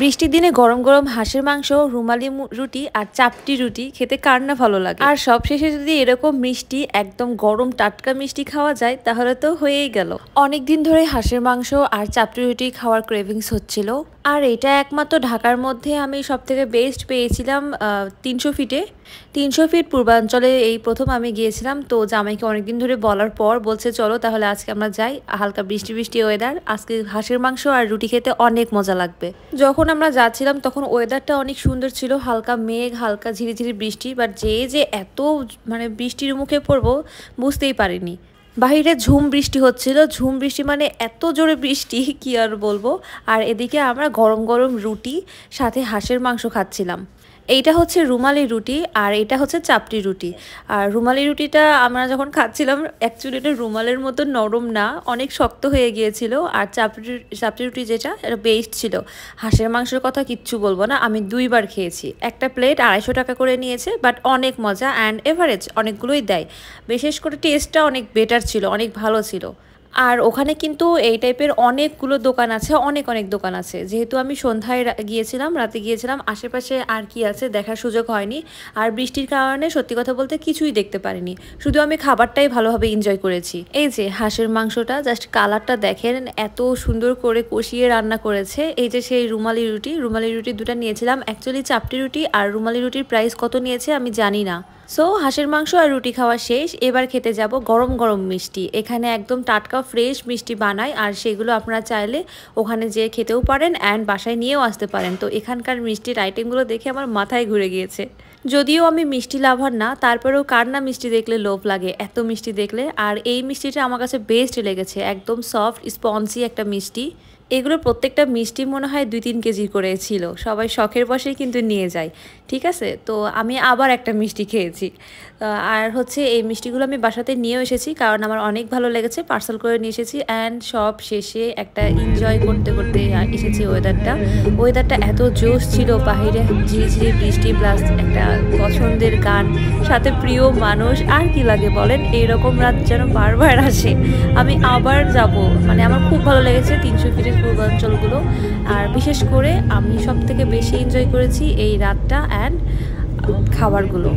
বৃষ্টির দিনে গরম গরম হাঁসের মাংস, রুমালি রুটি আর চাপটি রুটি খেতে কার না ভালো লাগে। আর সবশেষে যদি এরকম মিষ্টি, একদম গরম টাটকা মিষ্টি খাওয়া যায় তাহলে তো হয়েই গেল। অনেকদিন ধরে হাঁসের মাংস আর চাপটি রুটি খাওয়ার ক্রেভিংস হচ্ছিল। আর এটা একমাত্র ঢাকার মধ্যে আমি সবথেকে বেস্ট পেয়েছিলাম 300 ফিটে। 300 ফিট পূর্বাঞ্চলে এই প্রথম আমি গিয়েছিলাম। তো জামাইকে অনেকদিন ধরে বলার পর বলছে চলো তাহলে আজকে আমরা যাই, হালকা বৃষ্টি বৃষ্টি ওয়েদার, আজকে হাঁসের মাংস আর রুটি খেতে অনেক মজা লাগবে। যখন আমরা যাচ্ছিলাম তখন ওয়েদারটা অনেক সুন্দর ছিল, হালকা মেঘ, হালকা ঝিরিঝিরি বৃষ্টি। বাট যে এত বৃষ্টির মুখে পড়বো বুঝতেই পারিনি। বাহিরে ঝুম বৃষ্টি হচ্ছিল, ঝুম বৃষ্টি মানে এত জোরে বৃষ্টি কি আর বলবো। আর এদিকে আমরা গরম গরম রুটি সাথে হাঁসের মাংস খাচ্ছিলাম। এইটা হচ্ছে রুমালি রুটি আর এটা হচ্ছে চাপটি রুটি। আর রুমালি রুটিটা আমরা যখন খাচ্ছিলাম অ্যাকচুয়ালি এটা রুমালের মতো নরম না, অনেক শক্ত হয়ে গিয়েছিল। আর চাপটি রুটি যেটা এটা বেস্ট ছিল। হাঁসের মাংসের কথা কিচ্ছু বলবো না, আমি 2বার খেয়েছি। একটা প্লেট 250 টাকা করে নিয়েছে, বাট অনেক মজা অ্যান্ড এভারেজ অনেকগুলোই দেয়। বিশেষ করে টেস্টটা অনেক বেটার ছিল, অনেক ভালো ছিল। আর ওখানে কিন্তু এই টাইপের অনেকগুলো দোকান আছে, অনেক দোকান আছে। যেহেতু আমি সন্ধ্যায় গিয়েছিলাম, রাতে গিয়েছিলাম, আশেপাশে আর কি আছে দেখার সুযোগ হয়নি। আর বৃষ্টির কারণে সত্যি কথা বলতে কিছুই দেখতে পারিনি, শুধু আমি খাবারটাই ভালোভাবে এনজয় করেছি। এই যে হাঁসের মাংসটা, জাস্ট কালারটা দেখেন, এত সুন্দর করে কষিয়ে রান্না করেছে। এই যে সেই রুমালি রুটি 2টা নিয়েছিলাম। অ্যাকচুয়ালি চাপটি রুটি আর রুমালি রুটির প্রাইস কত নিয়েছে আমি জানি না। সো হাঁসের মাংস আর রুটি খাওয়া শেষ, এবার খেতে যাব গরম গরম মিষ্টি। এখানে একদম টাটকা ফ্রেশ মিষ্টি বানায়, আর সেগুলো আপনারা চাইলে ওখানে যেয়ে খেতেও পারেন অ্যান্ড বাসায় নিয়েও আসতে পারেন। তো এখানকার মিষ্টির আইটেমগুলো দেখে আমার মাথায় ঘুরে গিয়েছে। যদিও আমি মিষ্টি লাভার না, তারপরেও কার না মিষ্টি দেখলে লোভ লাগে, এত মিষ্টি দেখলে। আর এই মিষ্টিটা আমার কাছে বেস্ট লেগেছে, একদম সফট স্পঞ্জি একটা মিষ্টি। এগুলো প্রত্যেকটা মিষ্টি মনে হয় 2-3 কেজি করে ছিল, সবাই শখের বশেই কিন্তু নিয়ে যায়। ঠিক আছে, তো আমি আবার একটা মিষ্টি খেয়েছি। আর হচ্ছে এই মিষ্টিগুলো আমি বাসাতে নিয়েও এসেছি, কারণ আমার অনেক ভালো লেগেছে, পার্সেল করে নিয়ে এসেছি। অ্যান্ড সব শেষে একটা এনজয় করতে করতে এসেছি ওয়েদারটা এত জোশ ছিল, বাহিরে ঝিরিঝিরি বৃষ্টি প্লাস একটা পছন্দের গান, সাথে প্রিয় মানুষ, আর কি লাগে বলেন। এইরকম রাত যেন বারবার আসে, আমি আবার যাব। আমার খুব ভালো লেগেছে 300 ফিটের পূর্বাঞ্চলগুলো। আর বিশেষ করে আমি সব থেকে বেশি এনজয় করেছি এই রাতটা অ্যান্ড খাবারগুলো।